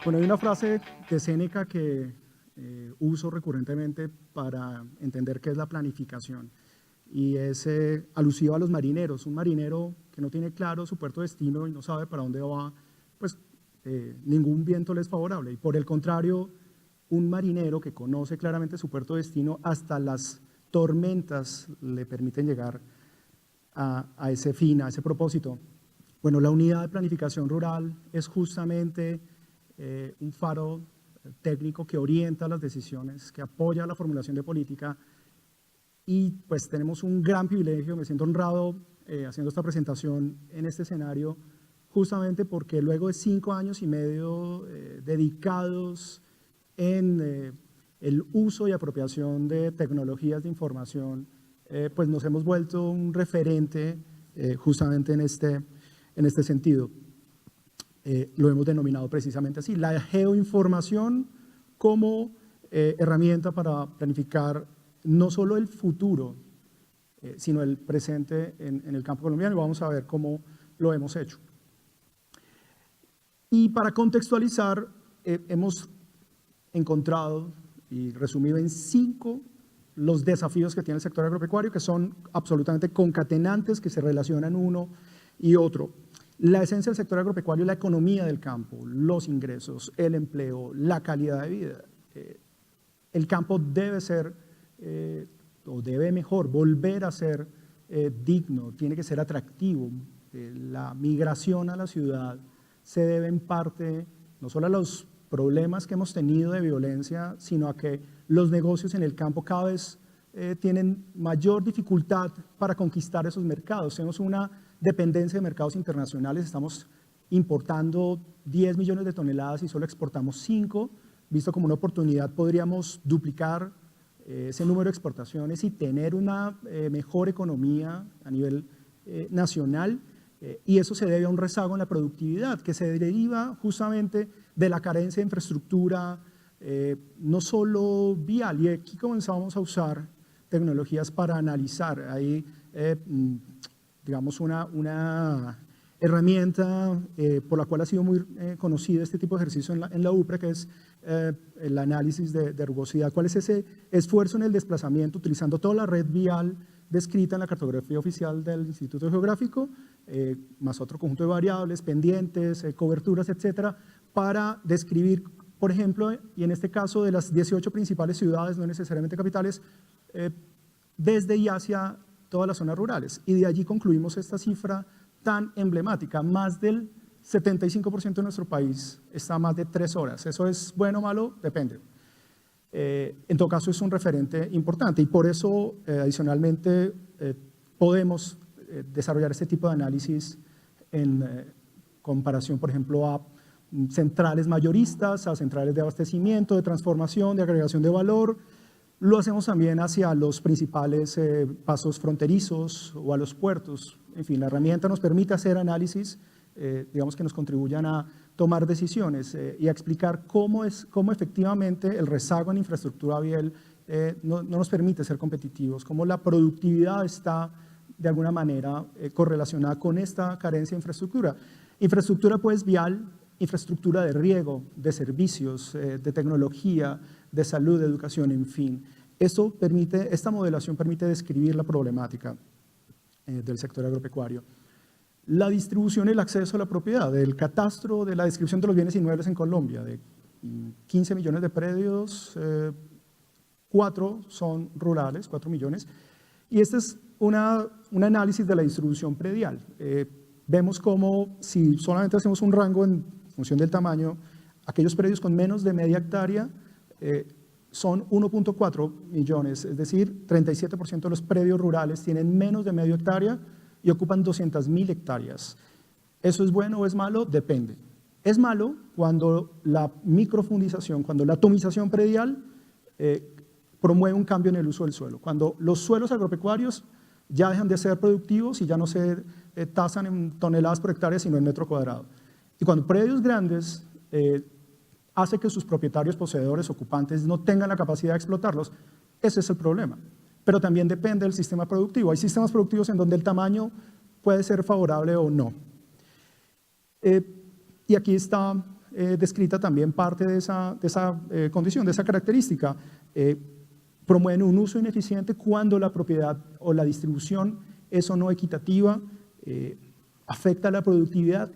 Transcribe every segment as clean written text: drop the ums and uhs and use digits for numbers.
Bueno, hay una frase de Séneca que uso recurrentemente para entender qué es la planificación y es alusiva a los marineros. Un marinero que no tiene claro su puerto de destino y no sabe para dónde va, pues ningún viento le es favorable. Y por el contrario, un marinero que conoce claramente su puerto de destino, hasta las tormentas le permiten llegar a ese fin, a ese propósito. Bueno, la unidad de planificación rural es justamente un faro técnico que orienta las decisiones, que apoya la formulación de política y pues tenemos un gran privilegio, me siento honrado haciendo esta presentación en este escenario, justamente porque luego de 5 años y medio dedicados en el uso y apropiación de tecnologías de información, pues nos hemos vuelto un referente justamente en este sentido. Lo hemos denominado precisamente así, la geoinformación como herramienta para planificar no solo el futuro, sino el presente en el campo colombiano, y vamos a ver cómo lo hemos hecho. Y para contextualizar, hemos encontrado y resumido en 5 los desafíos que tiene el sector agropecuario, que son absolutamente concatenantes, que se relacionan uno y otro. La esencia del sector agropecuario es la economía del campo, los ingresos, el empleo, la calidad de vida. El campo debe ser, o debe mejor, volver a ser digno, tiene que ser atractivo. La migración a la ciudad se debe en parte no solo a los problemas que hemos tenido de violencia, sino a que los negocios en el campo cada vez tienen mayor dificultad para conquistar esos mercados. Tenemos una dependencia de mercados internacionales, estamos importando 10 millones de toneladas y solo exportamos 5, visto como una oportunidad podríamos duplicar ese número de exportaciones y tener una mejor economía a nivel nacional, y eso se debe a un rezago en la productividad que se deriva justamente de la carencia de infraestructura, no solo vial, y aquí comenzamos a usar tecnologías para analizar. Hay digamos una herramienta por la cual ha sido muy conocido este tipo de ejercicio en la UPRA, que es el análisis de rugosidad. ¿Cuál es ese esfuerzo en el desplazamiento utilizando toda la red vial descrita en la cartografía oficial del Instituto Geográfico, más otro conjunto de variables, pendientes, coberturas, etcétera, para describir, por ejemplo, y en este caso de las 18 principales ciudades, no necesariamente capitales, desde y hacia todas las zonas rurales, y de allí concluimos esta cifra tan emblemática. Más del 75% de nuestro país está a más de 3 horas. ¿Eso es bueno o malo? Depende. En todo caso es un referente importante y por eso adicionalmente podemos desarrollar este tipo de análisis en comparación, por ejemplo, a centrales mayoristas, a centrales de abastecimiento, de transformación, de agregación de valor. Lo hacemos también hacia los principales pasos fronterizos o a los puertos. En fin, la herramienta nos permite hacer análisis, digamos que nos contribuyan a tomar decisiones y a explicar cómo efectivamente el rezago en infraestructura vial no nos permite ser competitivos, cómo la productividad está de alguna manera correlacionada con esta carencia de infraestructura. Infraestructura pues vial, infraestructura de riego, de servicios, de tecnología, de salud, de educación, en fin. Esta modelación permite describir la problemática del sector agropecuario. La distribución y el acceso a la propiedad, del catastro, de la descripción de los bienes inmuebles en Colombia, de 15 millones de predios, 4 son rurales, 4 millones, y este es un análisis de la distribución predial. Vemos cómo si solamente hacemos un rango en función del tamaño, aquellos predios con menos de media hectárea son 1.4 millones, es decir, 37% de los predios rurales tienen menos de media hectárea y ocupan 200.000 hectáreas. ¿Eso es bueno o es malo? Depende. Es malo cuando la microfundización, cuando la atomización predial promueve un cambio en el uso del suelo, cuando los suelos agropecuarios ya dejan de ser productivos y ya no se tasan en toneladas por hectárea, sino en metro cuadrado. Y cuando predios grandes hace que sus propietarios, poseedores, ocupantes no tengan la capacidad de explotarlos, ese es el problema. Pero también depende del sistema productivo. Hay sistemas productivos en donde el tamaño puede ser favorable o no. Y aquí está descrita también parte de esa condición, de esa característica. Promueven un uso ineficiente cuando la propiedad o la distribución es o no equitativa, afecta la productividad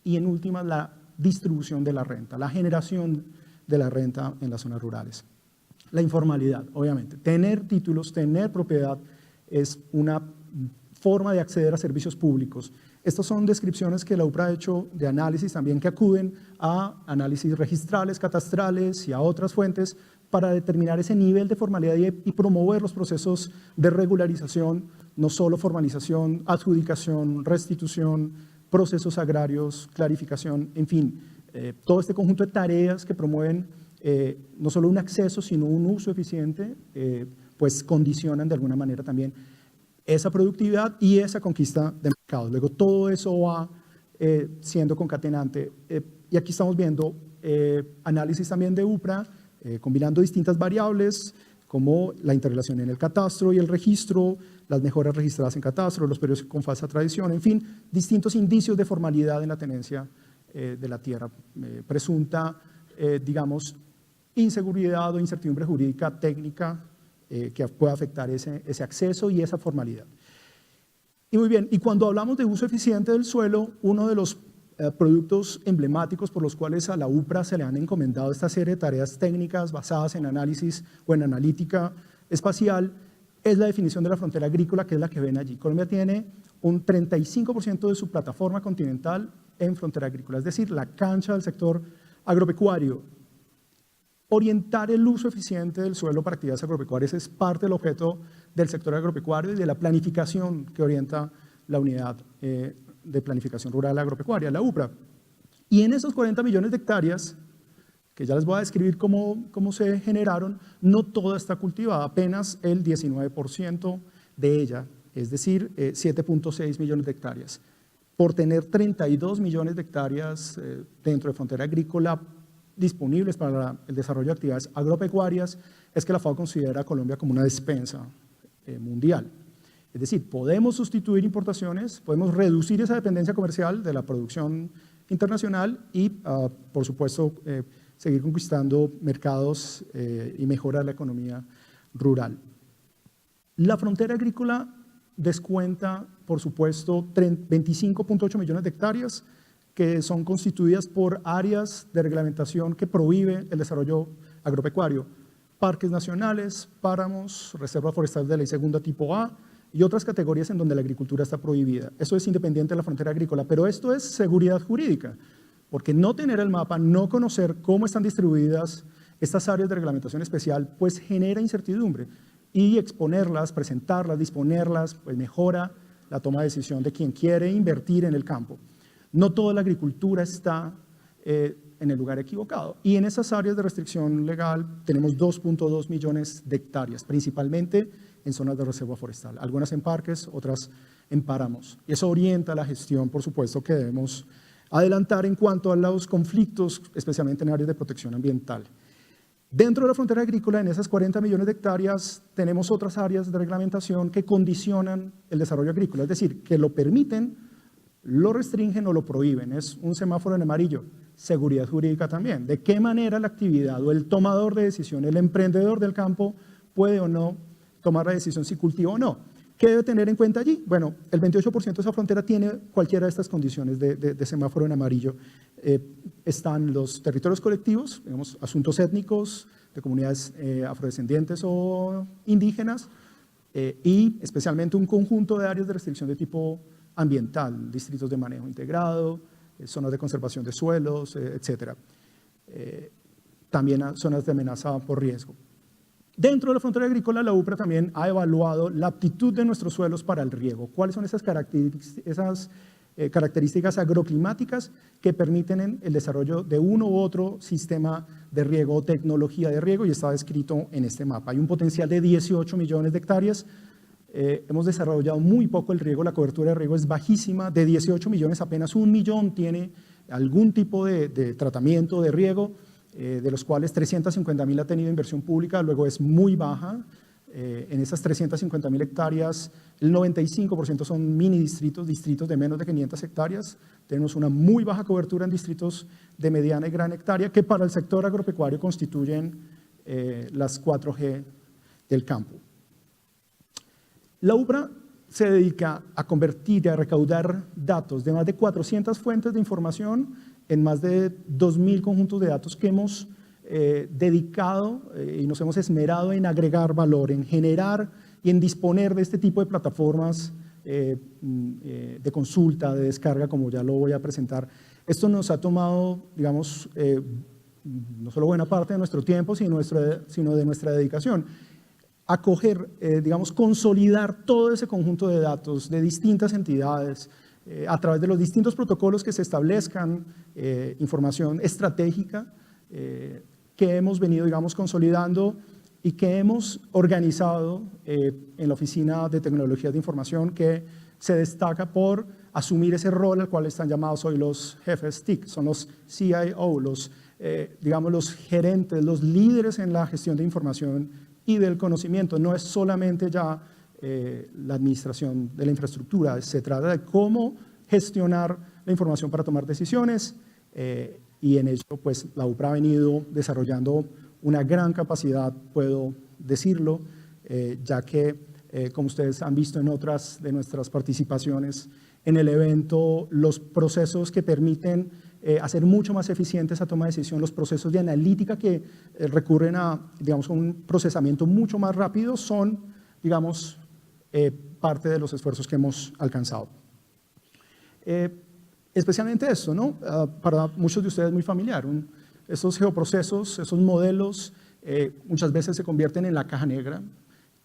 y en últimas la distribución de la renta, la generación de la renta en las zonas rurales. La informalidad, obviamente. Tener títulos, tener propiedad es una forma de acceder a servicios públicos. Estas son descripciones que la UPRA ha hecho de análisis también que acuden a análisis registrales, catastrales y a otras fuentes para determinar ese nivel de formalidad y promover los procesos de regularización, no solo formalización, adjudicación, restitución, procesos agrarios, clarificación, en fin, todo este conjunto de tareas que promueven no solo un acceso, sino un uso eficiente, pues condicionan de alguna manera también esa productividad y esa conquista de mercados. Luego todo eso va siendo concatenante. Y aquí estamos viendo análisis también de UPRA, combinando distintas variables como la interrelación en el catastro y el registro, las mejoras registradas en catastro, los periodos con falsa tradición, en fin, distintos indicios de formalidad en la tenencia de la tierra, presunta, digamos, inseguridad o incertidumbre jurídica técnica que puede afectar ese acceso y esa formalidad. Y muy bien, y cuando hablamos de uso eficiente del suelo, uno de los productos emblemáticos por los cuales a la UPRA se le han encomendado esta serie de tareas técnicas basadas en análisis o en analítica espacial es la definición de la frontera agrícola, que es la que ven allí. Colombia tiene un 35% de su plataforma continental en frontera agrícola, es decir, la cancha del sector agropecuario. Orientar el uso eficiente del suelo para actividades agropecuarias es parte del objeto del sector agropecuario y de la planificación que orienta la unidad de planificación rural agropecuaria, la UPRA. Y en esos 40 millones de hectáreas, que ya les voy a describir cómo se generaron, no toda está cultivada, apenas el 19% de ella, es decir, 7.6 millones de hectáreas. Por tener 32 millones de hectáreas dentro de frontera agrícola disponibles para el desarrollo de actividades agropecuarias, es que la FAO considera a Colombia como una despensa mundial. Es decir, podemos sustituir importaciones, podemos reducir esa dependencia comercial de la producción internacional y, por supuesto, seguir conquistando mercados y mejorar la economía rural. La frontera agrícola descuenta, por supuesto, 25.8 millones de hectáreas que son constituidas por áreas de reglamentación que prohíbe el desarrollo agropecuario, parques nacionales, páramos, reservas forestales de ley segunda tipo A y otras categorías en donde la agricultura está prohibida. Eso es independiente de la frontera agrícola, pero esto es seguridad jurídica, porque no tener el mapa, no conocer cómo están distribuidas estas áreas de reglamentación especial, pues genera incertidumbre y exponerlas, presentarlas, disponerlas, pues mejora la toma de decisión de quien quiere invertir en el campo. No toda la agricultura está en el lugar equivocado. Y en esas áreas de restricción legal tenemos 2.2 millones de hectáreas, principalmente en zonas de reserva forestal. Algunas en parques, otras en páramos. Y eso orienta la gestión, por supuesto, que debemos adelantar en cuanto a los conflictos, especialmente en áreas de protección ambiental. Dentro de la frontera agrícola, en esas 40 millones de hectáreas, tenemos otras áreas de reglamentación que condicionan el desarrollo agrícola, es decir, que lo permiten, lo restringen o lo prohíben. Es un semáforo en amarillo. Seguridad jurídica también. ¿De qué manera la actividad o el tomador de decisión, el emprendedor del campo, puede o no tomar la decisión si cultiva o no? ¿Qué debe tener en cuenta allí? Bueno, el 28% de esa frontera tiene cualquiera de estas condiciones de semáforo en amarillo. Están los territorios colectivos, digamos, asuntos étnicos de comunidades afrodescendientes o indígenas y especialmente un conjunto de áreas de restricción de tipo ambiental, distritos de manejo integrado, zonas de conservación de suelos, etcétera. También zonas de amenaza por riesgo. Dentro de la frontera agrícola, la UPRA también ha evaluado la aptitud de nuestros suelos para el riego. ¿Cuáles son esas características agroclimáticas que permiten el desarrollo de uno u otro sistema de riego o tecnología de riego? Y está descrito en este mapa. Hay un potencial de 18 millones de hectáreas. Hemos desarrollado muy poco el riego, la cobertura de riego es bajísima. De 18 millones, apenas 1 millón tiene algún tipo de tratamiento de riego, de los cuales 350.000 ha tenido inversión pública, luego es muy baja. En esas 350.000 hectáreas, el 95% son mini distritos, distritos de menos de 500 hectáreas. Tenemos una muy baja cobertura en distritos de mediana y gran hectárea, que para el sector agropecuario constituyen las 4G del campo. La UPRA se dedica a convertir y a recaudar datos de más de 400 fuentes de información en más de 2.000 conjuntos de datos que hemos dedicado y nos hemos esmerado en agregar valor, en generar y en disponer de este tipo de plataformas de consulta, de descarga, como ya lo voy a presentar. Esto nos ha tomado, digamos, no solo buena parte de nuestro tiempo, sino de nuestra dedicación. Acoger, digamos, consolidar todo ese conjunto de datos de distintas entidades a través de los distintos protocolos que se establezcan, información estratégica que hemos venido, digamos, consolidando y que hemos organizado en la Oficina de Tecnologías de Información, que se destaca por asumir ese rol al cual están llamados hoy los jefes TIC, son los CIO, digamos, los gerentes, los líderes en la gestión de información y del conocimiento. No es solamente ya la administración de la infraestructura, se trata de cómo gestionar la información para tomar decisiones y en ello pues la UPRA ha venido desarrollando una gran capacidad, puedo decirlo, ya que como ustedes han visto en otras de nuestras participaciones en el evento, los procesos que permiten hacer mucho más eficiente esa toma de decisión, los procesos de analítica que recurren a, digamos, un procesamiento mucho más rápido son, digamos, parte de los esfuerzos que hemos alcanzado. Especialmente esto, ¿no? Para muchos de ustedes muy familiar, esos geoprocesos, esos modelos muchas veces se convierten en la caja negra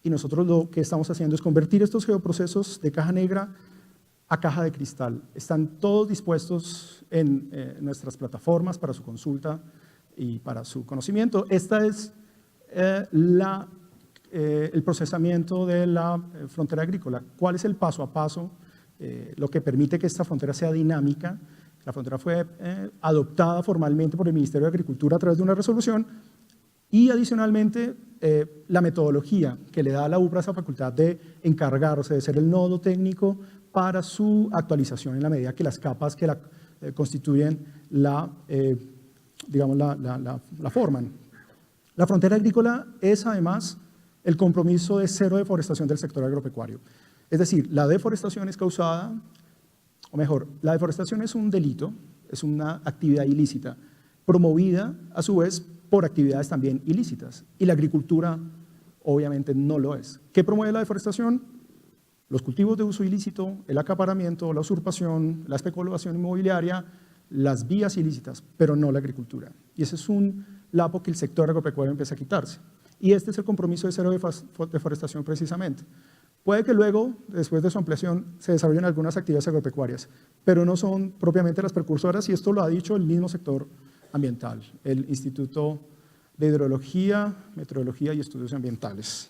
y nosotros lo que estamos haciendo es convertir estos geoprocesos de caja negra a caja de cristal. Están todos dispuestos en nuestras plataformas para su consulta y para su conocimiento. Esta es el procesamiento de la frontera agrícola. ¿Cuál es el paso a paso? Lo que permite que esta frontera sea dinámica. La frontera fue adoptada formalmente por el Ministerio de Agricultura a través de una resolución y adicionalmente la metodología que le da a la UPRA esa facultad de encargarse de ser el nodo técnico para su actualización en la medida que las capas que la constituyen digamos, la forman. La frontera agrícola es además el compromiso de cero deforestación del sector agropecuario. Es decir, la deforestación es causada, o mejor, la deforestación es un delito, es una actividad ilícita, promovida a su vez por actividades también ilícitas. Y la agricultura obviamente no lo es. ¿Qué promueve la deforestación? Los cultivos de uso ilícito, el acaparamiento, la usurpación, la especulación inmobiliaria, las vías ilícitas, pero no la agricultura. Y ese es un lapo que el sector agropecuario empieza a quitarse. Y este es el compromiso de cero deforestación precisamente. Puede que luego, después de su ampliación, se desarrollen algunas actividades agropecuarias, pero no son propiamente las precursoras, y esto lo ha dicho el mismo sector ambiental, el Instituto de Hidrología, Meteorología y Estudios Ambientales.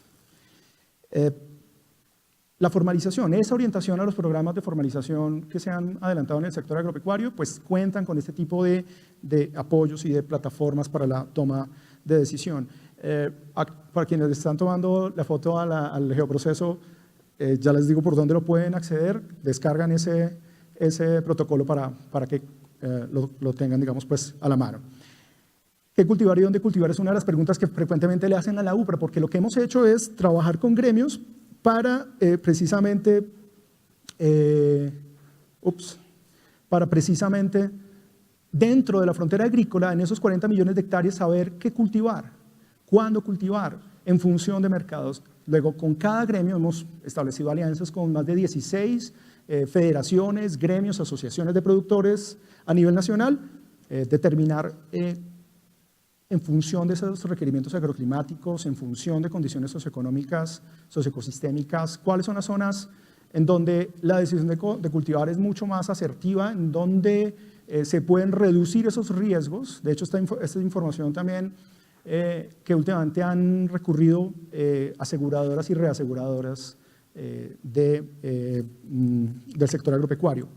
La formalización, esa orientación a los programas de formalización que se han adelantado en el sector agropecuario, pues cuentan con este tipo de apoyos y de plataformas para la toma de decisión. Para quienes están tomando la foto al geoproceso, ya les digo por dónde lo pueden acceder, descargan ese protocolo para que lo tengan, digamos, pues a la mano. ¿Qué cultivar y dónde cultivar? Es una de las preguntas que frecuentemente le hacen a la UPRA, porque lo que hemos hecho es trabajar con gremios para precisamente dentro de la frontera agrícola, en esos 40 millones de hectáreas, saber qué cultivar, cuándo cultivar, en función de mercados. Luego, con cada gremio hemos establecido alianzas con más de 16 federaciones, gremios, asociaciones de productores a nivel nacional, determinar en función de esos requerimientos agroclimáticos, en función de condiciones socioeconómicas, socioecosistémicas, cuáles son las zonas en donde la decisión de cultivar es mucho más asertiva, en donde se pueden reducir esos riesgos. De hecho, esta información también que últimamente han recurrido aseguradoras y reaseguradoras del sector agropecuario.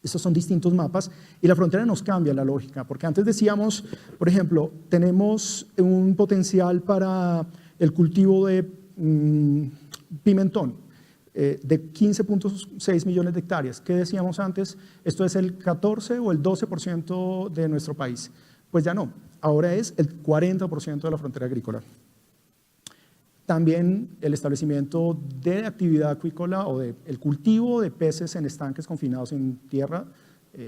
Estos son distintos mapas y la frontera nos cambia la lógica, porque antes decíamos, por ejemplo, tenemos un potencial para el cultivo de pimentón, de 15.6 millones de hectáreas. ¿Qué decíamos antes? Esto es el 14 o el 12% de nuestro país. Pues ya no, ahora es el 40% de la frontera agrícola. También el establecimiento de actividad acuícola o el cultivo de peces en estanques confinados en tierra,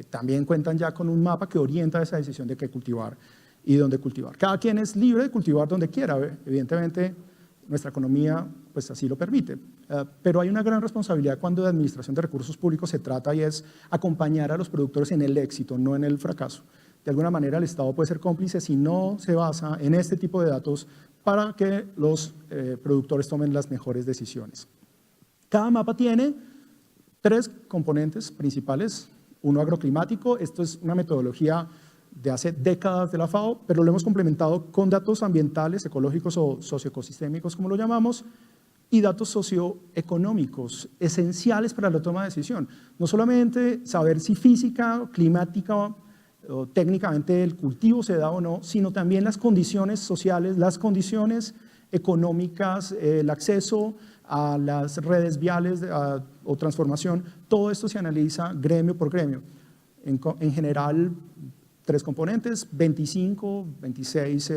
también cuentan ya con un mapa que orienta esa decisión de qué cultivar y dónde cultivar. Cada quien es libre de cultivar donde quiera, evidentemente nuestra economía pues así lo permite, pero hay una gran responsabilidad cuando de administración de recursos públicos se trata y es acompañar a los productores en el éxito, no en el fracaso. De alguna manera el Estado puede ser cómplice si no se basa en este tipo de datos para que los productores tomen las mejores decisiones. Cada mapa tiene 3 componentes principales, uno agroclimático, esto es una metodología de hace décadas de la FAO, pero lo hemos complementado con datos ambientales, ecológicos o socioecosistémicos, como lo llamamos, y datos socioeconómicos, esenciales para la toma de decisión. No solamente saber si física, climática o técnicamente el cultivo se da o no, sino también las condiciones sociales, las condiciones económicas, el acceso a las redes viales o transformación, todo esto se analiza gremio por gremio. En general, 3 componentes, 25, 26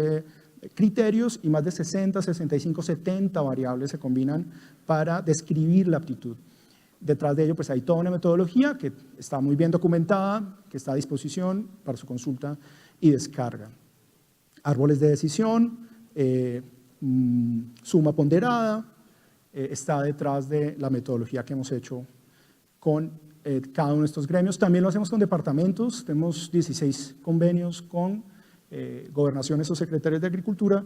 criterios y más de 60, 65, 70 variables se combinan para describir la aptitud. Detrás de ello pues hay toda una metodología que está muy bien documentada, que está a disposición para su consulta y descarga. Árboles de decisión, suma ponderada, está detrás de la metodología que hemos hecho con cada uno de estos gremios. También lo hacemos con departamentos, tenemos 16 convenios con gobernaciones o secretarias de Agricultura.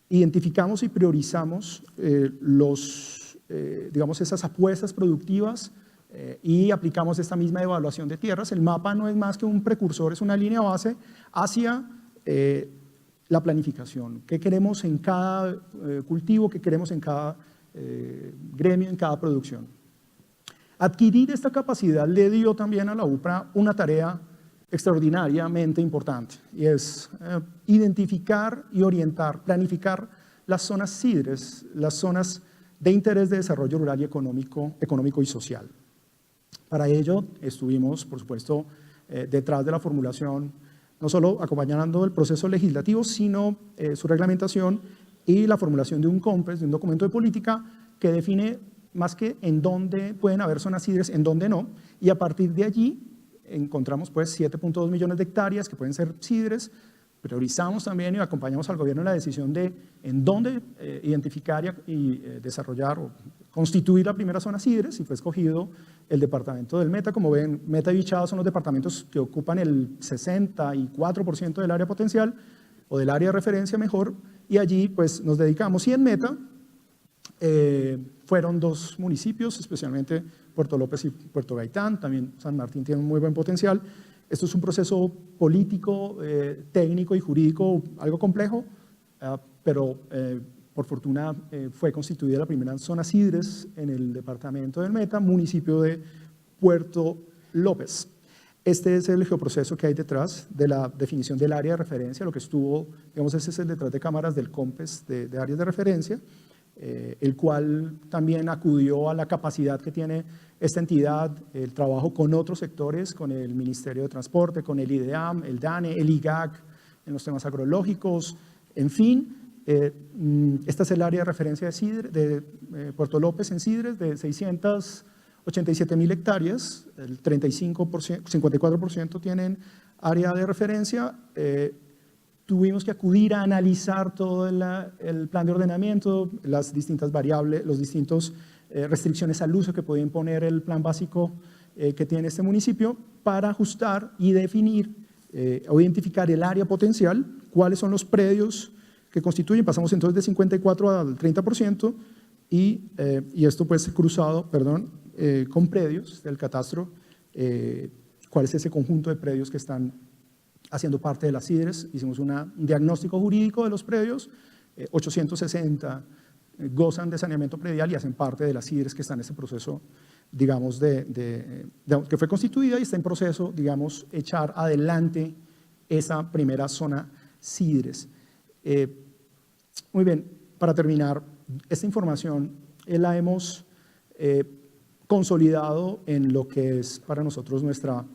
Identificamos y priorizamos digamos, esas apuestas productivas y aplicamos esta misma evaluación de tierras. El mapa no es más que un precursor, es una línea base hacia la planificación. ¿Qué queremos en cada cultivo? ¿Qué queremos en cada gremio, en cada producción? Adquirir esta capacidad le dio también a la UPRA una tarea extraordinariamente importante y es identificar y orientar, planificar las zonas CIDRES, las zonas de interés de desarrollo rural y económico y social. Para ello estuvimos, por supuesto, detrás de la formulación, no solo acompañando el proceso legislativo, sino su reglamentación y la formulación de un COMPES, de un documento de política que define más que en dónde pueden haber zonas CIDRES, en dónde no, y a partir de allí encontramos pues 7.2 millones de hectáreas que pueden ser CIDRES. Priorizamos también y acompañamos al gobierno en la decisión de en dónde identificar y desarrollar o constituir la primera zona CIDRES, y fue escogido el departamento del Meta. Como ven, Meta y Bichada son los departamentos que ocupan el 64% del área potencial o del área de referencia mejor, y allí pues nos dedicamos. Y en Meta fueron 2 municipios, especialmente Puerto López y Puerto Gaitán, también San Martín tiene un muy buen potencial. Esto es un proceso político, técnico y jurídico algo complejo, pero por fortuna fue constituida la primera zona CIDRES en el departamento del Meta, municipio de Puerto López. Este es el geoproceso que hay detrás de la definición del área de referencia, lo que estuvo, digamos, ese es el detrás de cámaras del COMPES de áreas de referencia, el cual también acudió a la capacidad que tiene esta entidad, el trabajo con otros sectores, con el Ministerio de Transporte, con el IDEAM, el DANE, el IGAC, en los temas agrológicos, en fin. Esta es el área de referencia de Puerto López en CIDRES, de 687.000 hectáreas, el 54% tienen área de referencia. Tuvimos que acudir a analizar todo el plan de ordenamiento, las distintas variables, los distintos restricciones al uso que puede imponer el plan básico que tiene este municipio para ajustar y definir o identificar el área potencial, cuáles son los predios que constituyen. Pasamos entonces de 54 al 30% y esto pues cruzado, con predios del catastro, cuál es ese conjunto de predios que están haciendo parte de las CIDRES. Hicimos un diagnóstico jurídico de los predios, 860 gozan de saneamiento predial y hacen parte de las CIDRES que están en ese proceso, digamos, que fue constituida y está en proceso, digamos, echar adelante esa primera zona CIDRES. Muy bien, para terminar, esta información la hemos consolidado en lo que es para nosotros nuestra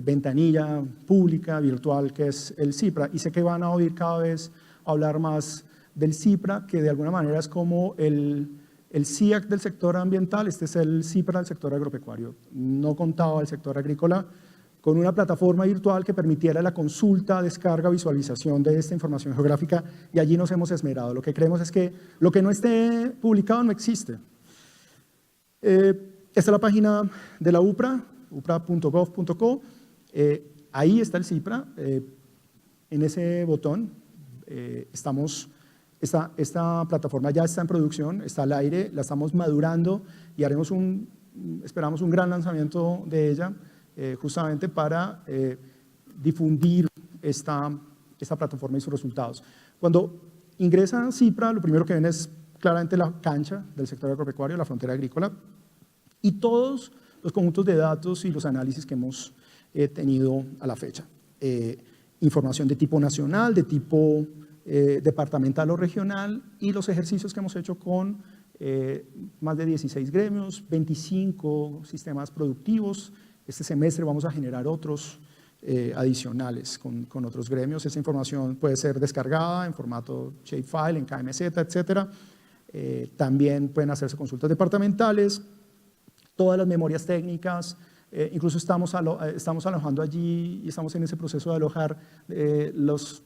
ventanilla pública, virtual, que es el CIPRA. Y sé que van a oír cada vez hablar más del CIPRA, que de alguna manera es como el CIAC del sector ambiental. Este es el CIPRA del sector agropecuario. No contaba el sector agrícola con una plataforma virtual que permitiera la consulta, descarga, visualización de esta información geográfica, y allí nos hemos esmerado. Lo que creemos es que lo que no esté publicado no existe. Esta es la página de la UPRA, upra.gov.co. Ahí está el CIPRA. En ese botón esta plataforma ya está en producción, está al aire, la estamos madurando y esperamos un gran lanzamiento de ella, justamente para difundir esta plataforma y sus resultados. Cuando ingresa a CIPRA, lo primero que ven es claramente la cancha del sector agropecuario, la frontera agrícola, y todos los conjuntos de datos y los análisis que hemos tenido a la fecha. Información de tipo nacional, de tipo departamental o regional, y los ejercicios que hemos hecho con más de 16 gremios, 25 sistemas productivos. Este semestre vamos a generar otros adicionales con otros gremios. Esa información puede ser descargada en formato shapefile, en KMZ, etcétera. También pueden hacerse consultas departamentales, todas las memorias técnicas. Incluso estamos alojando allí y estamos en ese proceso de alojar los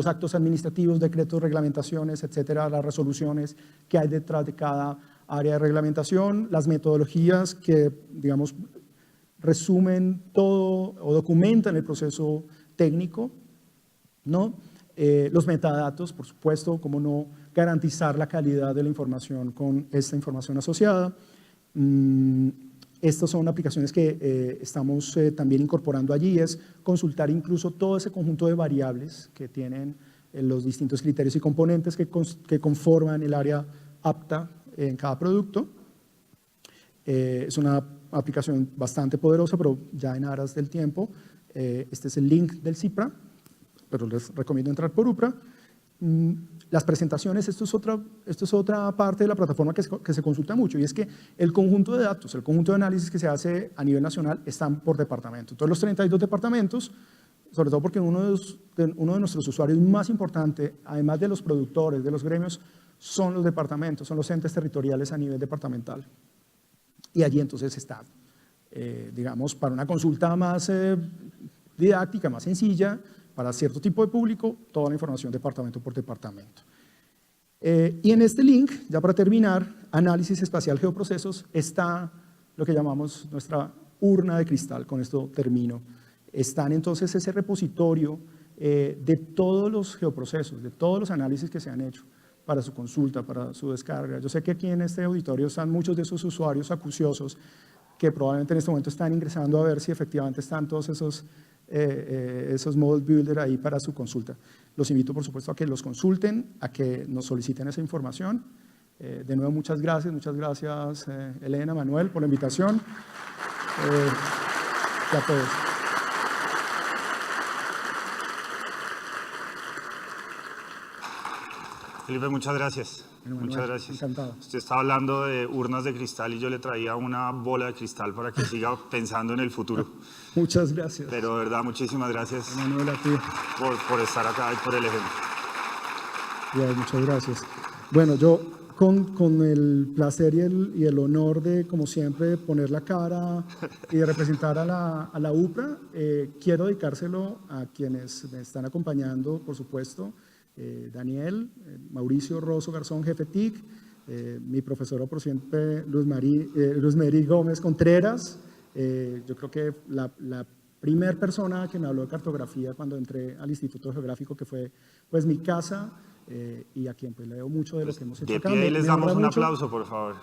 actos administrativos, decretos, reglamentaciones, etcétera, las resoluciones que hay detrás de cada área de reglamentación, las metodologías que, digamos, resumen todo o documentan el proceso técnico, ¿no? Los metadatos, por supuesto, cómo no garantizar la calidad de la información con esta información asociada. Estas son aplicaciones que estamos también incorporando allí, es consultar incluso todo ese conjunto de variables que tienen los distintos criterios y componentes que conforman el área apta en cada producto. Es una aplicación bastante poderosa, pero ya en aras del tiempo. Este es el link del CIPRA, pero les recomiendo entrar por UPRA. Las presentaciones, esto es otra parte de la plataforma que se consulta mucho, y es que el conjunto de datos, el conjunto de análisis que se hace a nivel nacional están por departamento. Todos los 32 departamentos, sobre todo porque uno de nuestros usuarios más importantes, además de los productores, de los gremios, son los departamentos, son los entes territoriales a nivel departamental. Y allí entonces está, digamos, para una consulta más didáctica, más sencilla, para cierto tipo de público, toda la información departamento por departamento. Y en este link, ya para terminar, análisis espacial geoprocesos, está lo que llamamos nuestra urna de cristal. Con esto termino. Están entonces ese repositorio de todos los geoprocesos, de todos los análisis que se han hecho para su consulta, para su descarga. Yo sé que aquí en este auditorio están muchos de esos usuarios acuciosos que probablemente en este momento están ingresando a ver si efectivamente están todos esos model builder ahí para su consulta. Los invito, por supuesto, a que los consulten, a que nos soliciten esa información. De nuevo, muchas gracias Elena, Manuel, por la invitación. Y a todos. Felipe, muchas gracias. Bueno, muchas gracias. Encantado. Usted está hablando de urnas de cristal y yo le traía una bola de cristal para que siga pensando en el futuro. Muchas gracias. Pero de verdad, muchísimas gracias Manuel, a ti. por estar acá y por el ejemplo. Bien, muchas gracias. Bueno, yo con el placer y el honor de, como siempre, poner la cara y de representar a la UPRA, quiero dedicárselo a quienes me están acompañando, por supuesto. Daniel, Mauricio Rosso Garzón, jefe TIC, mi profesora por siempre Luz Mary Gómez Contreras. Yo creo que la primera persona que me habló de cartografía cuando entré al Instituto Geográfico, que fue pues mi casa, y a quien pues le debo mucho de lo que hemos hecho acá. De pie les damos un aplauso, por favor.